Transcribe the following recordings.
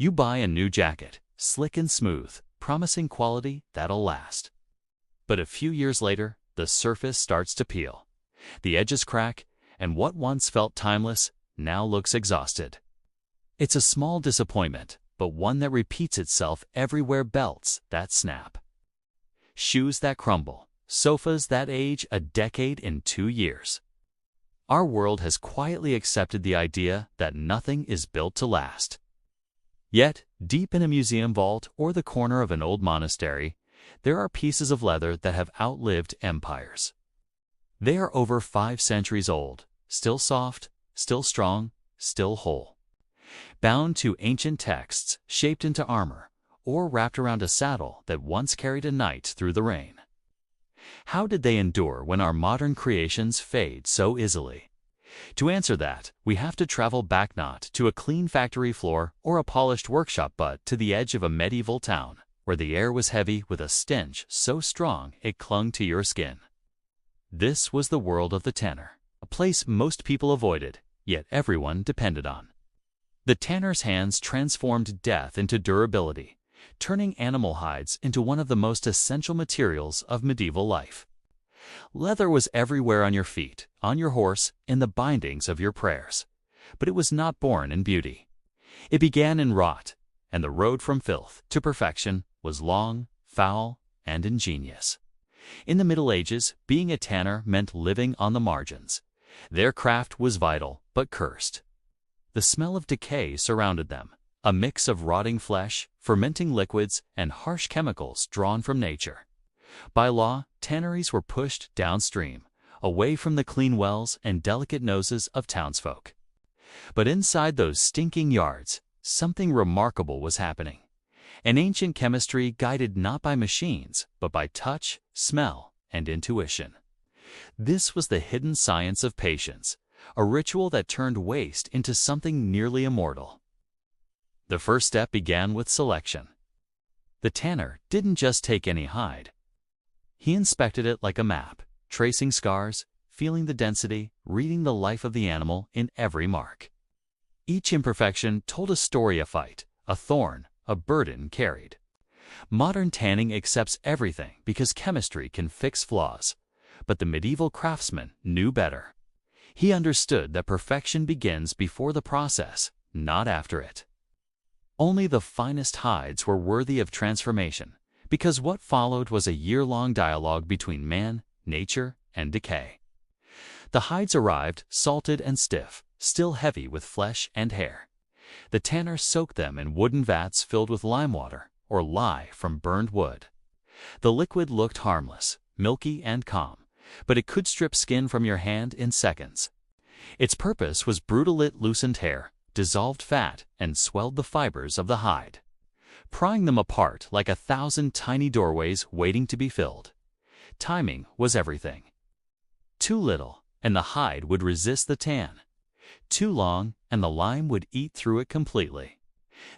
You buy a new jacket, slick and smooth, promising quality that'll last. But a few years later, the surface starts to peel. The edges crack, and what once felt timeless now looks exhausted. It's a small disappointment, but one that repeats itself everywhere: belts that snap, shoes that crumble, sofas that age a decade in 2 years. Our world has quietly accepted the idea that nothing is built to last. Yet, deep in a museum vault or the corner of an old monastery, there are pieces of leather that have outlived empires. They are over 5 centuries old, still soft, still strong, still whole. Bound to ancient texts, shaped into armor, or wrapped around a saddle that once carried a knight through the rain. How did they endure when our modern creations fade so easily? To answer that, we have to travel back, not to a clean factory floor or a polished workshop, but to the edge of a medieval town, where the air was heavy with a stench so strong it clung to your skin. This was the world of the tanner, a place most people avoided, yet everyone depended on. The tanner's hands transformed death into durability, turning animal hides into one of the most essential materials of medieval life. Leather was everywhere: on your feet, on your horse, in the bindings of your prayers. But it was not born in beauty. It began in rot, and the road from filth to perfection was long, foul, and ingenious. In the Middle Ages, being a tanner meant living on the margins. Their craft was vital, but cursed. The smell of decay surrounded them, a mix of rotting flesh, fermenting liquids, and harsh chemicals drawn from nature. By law, tanneries were pushed downstream, away from the clean wells and delicate noses of townsfolk. But inside those stinking yards, something remarkable was happening. An ancient chemistry guided not by machines, but by touch, smell, and intuition. This was the hidden science of patience, a ritual that turned waste into something nearly immortal. The first step began with selection. The tanner didn't just take any hide. He inspected it like a map, tracing scars, feeling the density, reading the life of the animal in every mark. Each imperfection told a story: a fight, a thorn, a burden carried. Modern tanning accepts everything because chemistry can fix flaws, but the medieval craftsman knew better. He understood that perfection begins before the process, not after it. Only the finest hides were worthy of transformation, because what followed was a year-long dialogue between man, nature, and decay. The hides arrived, salted and stiff, still heavy with flesh and hair. The tanner soaked them in wooden vats filled with lime water, or lye from burned wood. The liquid looked harmless, milky and calm, but it could strip skin from your hand in seconds. Its purpose was brutal: it loosened hair, dissolved fat, and swelled the fibers of the hide, prying them apart like 1,000 tiny doorways waiting to be filled. Timing was everything. Too little, and the hide would resist the tan. Too long, and the lime would eat through it completely.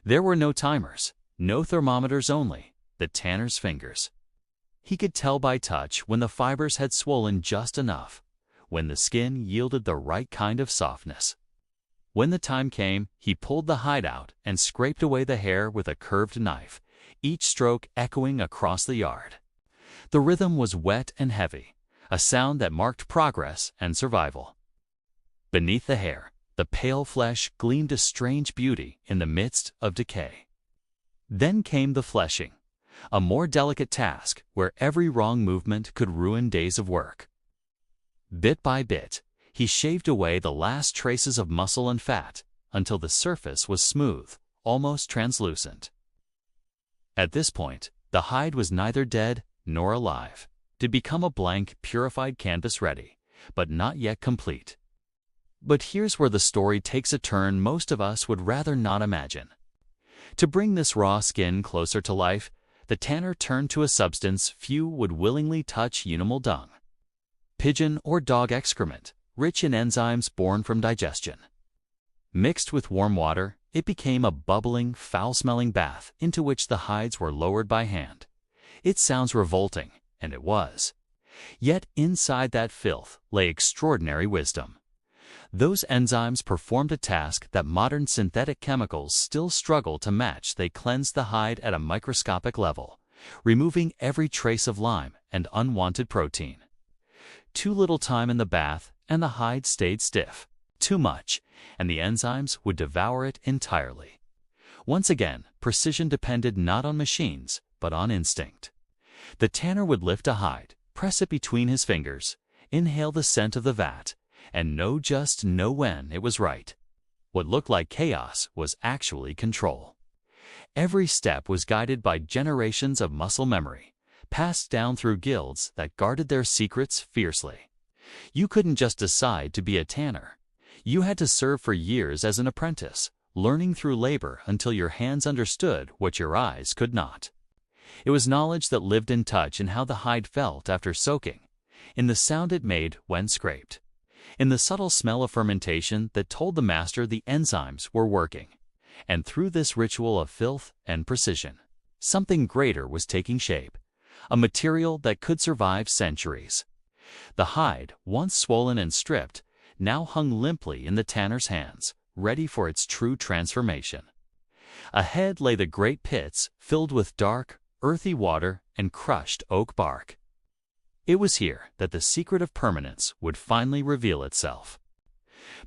There were no timers, no thermometers, only the tanner's fingers. He could tell by touch when the fibers had swollen just enough, when the skin yielded the right kind of softness. When the time came, he pulled the hide out and scraped away the hair with a curved knife, each stroke echoing across the yard. The rhythm was wet and heavy, a sound that marked progress and survival. Beneath the hair, the pale flesh gleamed a strange beauty in the midst of decay. Then came the fleshing, a more delicate task where every wrong movement could ruin days of work. Bit by bit, he shaved away the last traces of muscle and fat until the surface was smooth, almost translucent. At this point, the hide was neither dead nor alive. To become a blank, purified canvas, ready, but not yet complete. But here's where the story takes a turn most of us would rather not imagine. To bring this raw skin closer to life, the tanner turned to a substance few would willingly touch: animal dung. Pigeon or dog excrement, rich in enzymes born from digestion. Mixed with warm water, it became a bubbling, foul-smelling bath into which the hides were lowered by hand. It sounds revolting, and it was. Yet inside that filth lay extraordinary wisdom. Those enzymes performed a task that modern synthetic chemicals still struggle to match. They cleansed the hide at a microscopic level, removing every trace of lime and unwanted protein. Too little time in the bath, and the hide stayed stiff. Too much, and the enzymes would devour it entirely. Once again, precision depended not on machines, but on instinct. The tanner would lift a hide, press it between his fingers, inhale the scent of the vat, and know when it was right. What looked like chaos was actually control. Every step was guided by generations of muscle memory, passed down through guilds that guarded their secrets fiercely. You couldn't just decide to be a tanner. You had to serve for years as an apprentice, learning through labor until your hands understood what your eyes could not. It was knowledge that lived in touch in how the hide felt after soaking, in the sound it made when scraped, in the subtle smell of fermentation that told the master the enzymes were working. And through this ritual of filth and precision, something greater was taking shape, a material that could survive centuries. The hide, once swollen and stripped, now hung limply in the tanner's hands, ready for its true transformation. Ahead lay the great pits filled with dark, earthy water and crushed oak bark. It was here that the secret of permanence would finally reveal itself.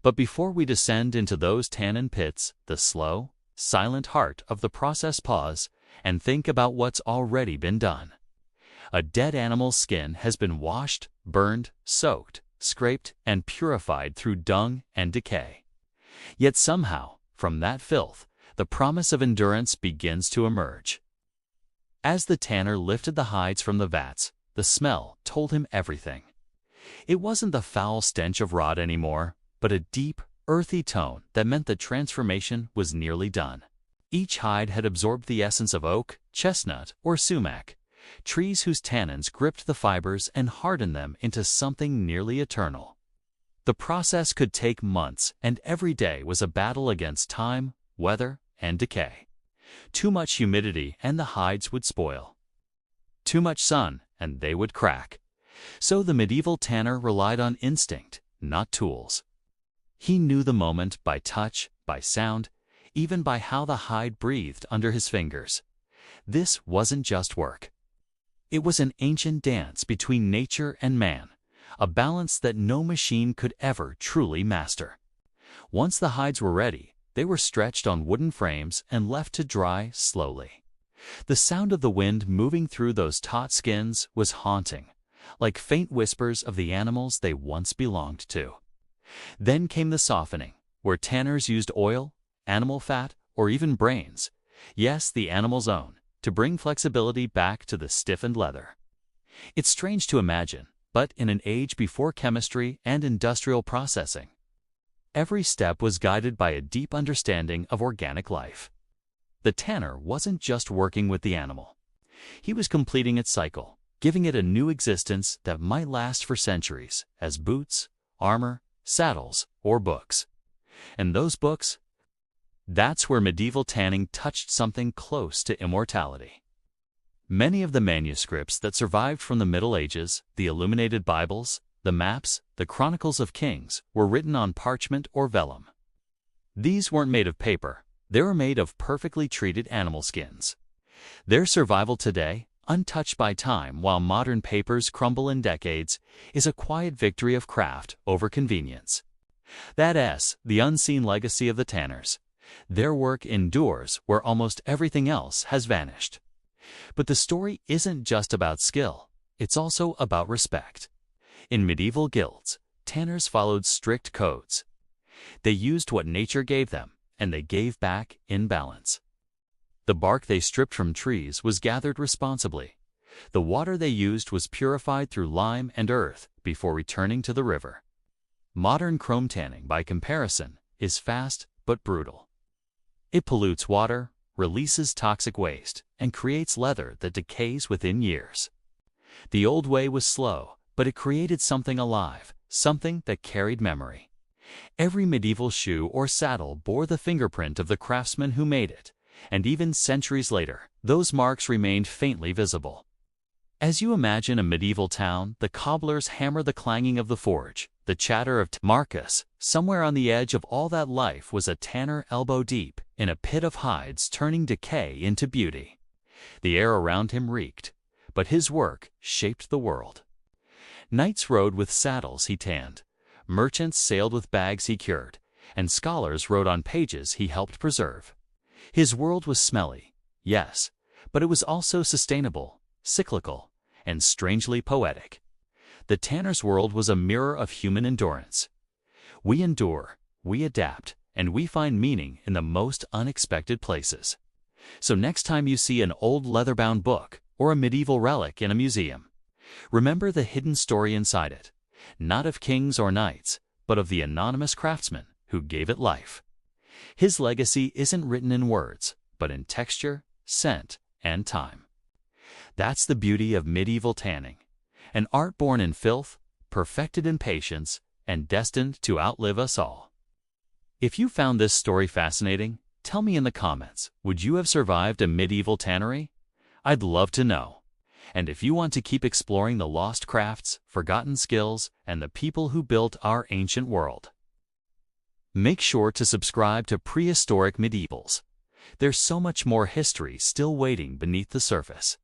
But before we descend into those tannin pits, the slow, silent heart of the process, pause and think about what's already been done. A dead animal's skin has been washed, burned, soaked, scraped, and purified through dung and decay. Yet somehow, from that filth, the promise of endurance begins to emerge. As the tanner lifted the hides from the vats, the smell told him everything. It wasn't the foul stench of rot anymore, but a deep, earthy tone that meant the transformation was nearly done. Each hide had absorbed the essence of oak, chestnut, or sumac, trees whose tannins gripped the fibers and hardened them into something nearly eternal. The process could take months, and every day was a battle against time, weather, and decay. Too much humidity and the hides would spoil. Too much sun and they would crack. So the medieval tanner relied on instinct, not tools. He knew the moment by touch, by sound, even by how the hide breathed under his fingers. This wasn't just work. It was an ancient dance between nature and man, a balance that no machine could ever truly master. Once the hides were ready, they were stretched on wooden frames and left to dry slowly. The sound of the wind moving through those taut skins was haunting, like faint whispers of the animals they once belonged to. Then came the softening, where tanners used oil, animal fat, or even brains, yes, the animal's own, to bring flexibility back to the stiffened leather. It's strange to imagine, but in an age before chemistry and industrial processing, every step was guided by a deep understanding of organic life. The tanner wasn't just working with the animal. He was completing its cycle, giving it a new existence that might last for centuries, as boots, armor, saddles, or books. And those books? That's where medieval tanning touched something close to immortality. Many of the manuscripts that survived from the Middle Ages, the illuminated Bibles, the maps, the Chronicles of Kings, were written on parchment or vellum. These weren't made of paper. They were made of perfectly treated animal skins. Their survival today, untouched by time while modern papers crumble in decades, is a quiet victory of craft over convenience. That's the unseen legacy of the tanners. Their work endures where almost everything else has vanished. But the story isn't just about skill, it's also about respect. In medieval guilds, tanners followed strict codes. They used what nature gave them, and they gave back in balance. The bark they stripped from trees was gathered responsibly. The water they used was purified through lime and earth before returning to the river. Modern chrome tanning, by comparison, is fast but brutal. It pollutes water, releases toxic waste, and creates leather that decays within years. The old way was slow, but it created something alive, something that carried memory. Every medieval shoe or saddle bore the fingerprint of the craftsman who made it, and even centuries later, those marks remained faintly visible. As you imagine a medieval town, the cobblers hammer the clanging of the forge, The chatter of Marcus, somewhere on the edge of all that life, was a tanner elbow deep in a pit of hides turning decay into beauty. The air around him reeked, but his work shaped the world. Knights rode with saddles he tanned, merchants sailed with bags he cured, and scholars wrote on pages he helped preserve. His world was smelly, yes, but it was also sustainable, cyclical, and strangely poetic. The tanner's world was a mirror of human endurance. We endure, we adapt, and we find meaning in the most unexpected places. So next time you see an old leather-bound book or a medieval relic in a museum, remember the hidden story inside it, not of kings or knights, but of the anonymous craftsman who gave it life. His legacy isn't written in words, but in texture, scent, and time. That's the beauty of medieval tanning, an art born in filth, perfected in patience, and destined to outlive us all. If you found this story fascinating, tell me in the comments, would you have survived a medieval tannery? I'd love to know. And if you want to keep exploring the lost crafts, forgotten skills, and the people who built our ancient world, make sure to subscribe to Prehistoric Medievals. There's so much more history still waiting beneath the surface.